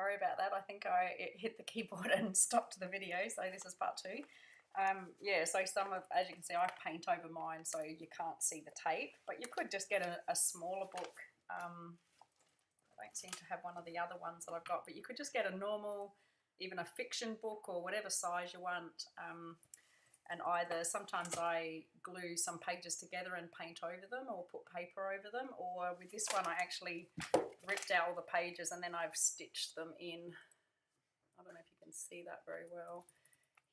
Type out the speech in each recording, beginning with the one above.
Sorry about that. I think it hit the keyboard and stopped the video, so this is part two. Yeah, so some of, as you can see, I paint over mine so you can't see the tape, but you could just get a smaller book. I don't seem to have one of the other ones that I've got, but you could just get a normal, even a fiction book or whatever size you want. And either sometimes I glue some pages together and paint over them or put paper over them, or with this one I actually ripped out all the pages and then I've stitched them in. I don't know if you can see that very well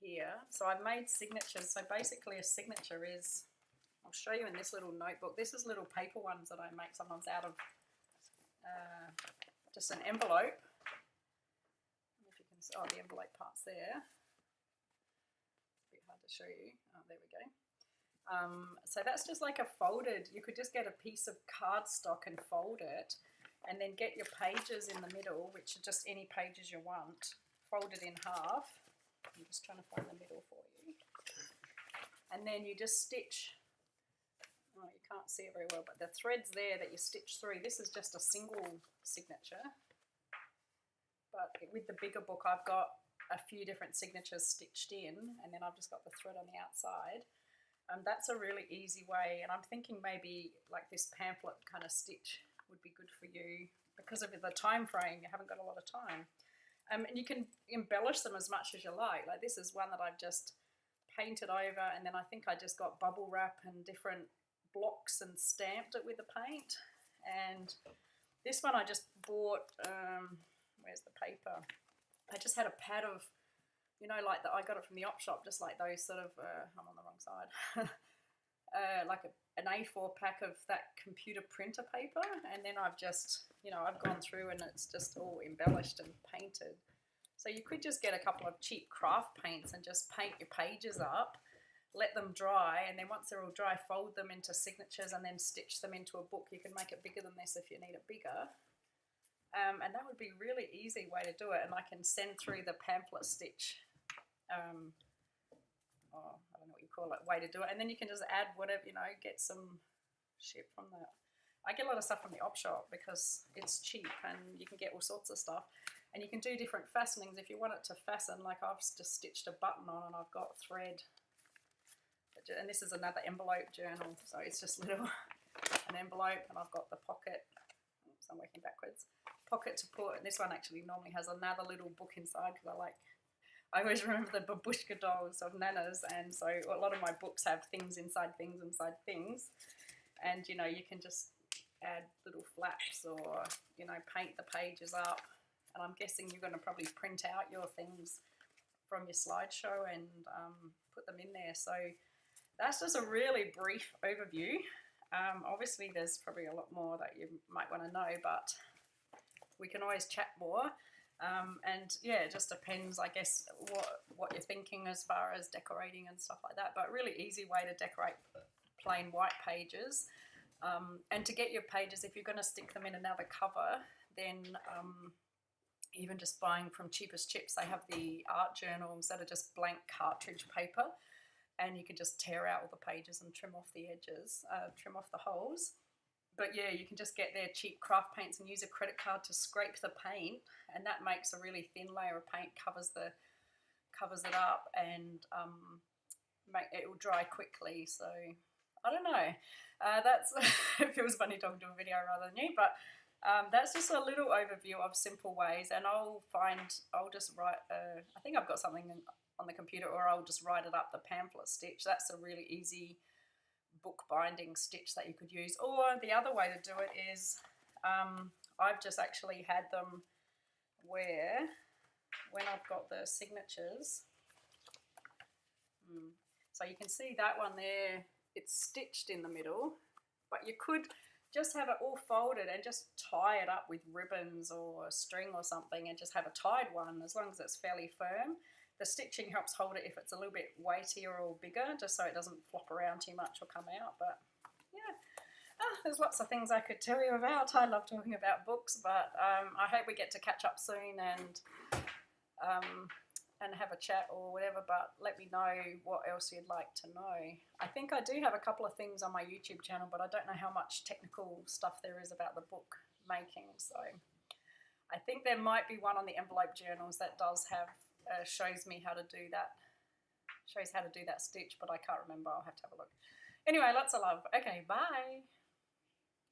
here. So I've made signatures. So basically a signature is, I'll show you in this little notebook. This is little paper ones that I make sometimes out of just an envelope. I don't know if you can see, oh, the envelope part's there. Hard to show you. Oh, there we go. So that's just like a folded, you could just get a piece of cardstock and fold it, and then get your pages in the middle, which are just any pages you want, fold it in half. I'm just trying to find the middle for you. And then you just stitch, oh, you can't see it very well, but the threads there that you stitch through, this is just a single signature. But with the bigger book, I've got a few different signatures stitched in, and then I've just got the thread on the outside. That's a really easy way, and I'm thinking maybe like this pamphlet kind of stitch would be good for you because of the time frame. You haven't got a lot of time, and you can embellish them as much as you like. Like this is one that I've just painted over, and then I think I just got bubble wrap and different blocks and stamped it with the paint. And this one I just bought, where's the paper? I just had a pad of, you know, like I got it from the op shop, just like those sort of, I'm on the wrong side, like an A4 pack of that computer printer paper. And then I've just, you know, I've gone through and it's just all embellished and painted. So you could just get a couple of cheap craft paints and just paint your pages up, let them dry, and then once they're all dry, fold them into signatures and then stitch them into a book. You can make it bigger than this if you need it bigger. And that would be a really easy way to do it. And I can send through the pamphlet stitch, I don't know what you call it, way to do it. And then you can just add whatever, you know, get some shit from the, I get a lot of stuff from the op shop because it's cheap and you can get all sorts of stuff. And you can do different fastenings if you want it to fasten. Like I've just stitched a button on and I've got thread. And this is another envelope journal. So it's just little, an envelope, and I've got the pocket. Oops, I'm working backwards. Pocket to put, and this one actually normally has another little book inside because I always remember the babushka dolls of Nana's, and so a lot of my books have things inside things inside things, and you know, you can just add little flaps or, you know, paint the pages up. And I'm guessing you're going to probably print out your things from your slideshow and put them in there. So that's just a really brief overview. Obviously there's probably a lot more that you might want to know, but we can always chat more. And yeah, it just depends, I guess, what you're thinking as far as decorating and stuff like that. But really easy way to decorate plain white pages. And to get your pages, if you're going to stick them in another cover, then even just buying from Cheapest Chips, they have the art journals that are just blank cartridge paper, and you can just tear out all the pages and trim off the edges, trim off the holes. But yeah, you can just get their cheap craft paints and use a credit card to scrape the paint, and that makes a really thin layer of paint, covers it up, and it will dry quickly. So I don't know. That's it feels funny talking to a video rather than you, but that's just a little overview of simple ways. And I'll just write. I think I've got something on the computer, or I'll just write it up. The pamphlet stitch. That's a really easy book binding stitch that you could use. Or the other way to do it is, I've just actually had them where, when I've got the signatures, so you can see that one there, it's stitched in the middle, but you could just have it all folded and just tie it up with ribbons or string or something and just have a tied one, as long as it's fairly firm. The stitching helps hold it if it's a little bit weightier or bigger, just so it doesn't flop around too much or come out. But yeah, there's lots of things I could tell you about. I love talking about books, but I hope we get to catch up soon and have a chat or whatever. But let me know what else you'd like to know. I think I do have a couple of things on my YouTube channel, but I don't know how much technical stuff there is about the book making. So I think there might be one on the envelope journals that does have, shows me how to do that. Shows how to do that stitch, but I can't remember. I'll have to have a look. Anyway, lots of love. Okay, bye.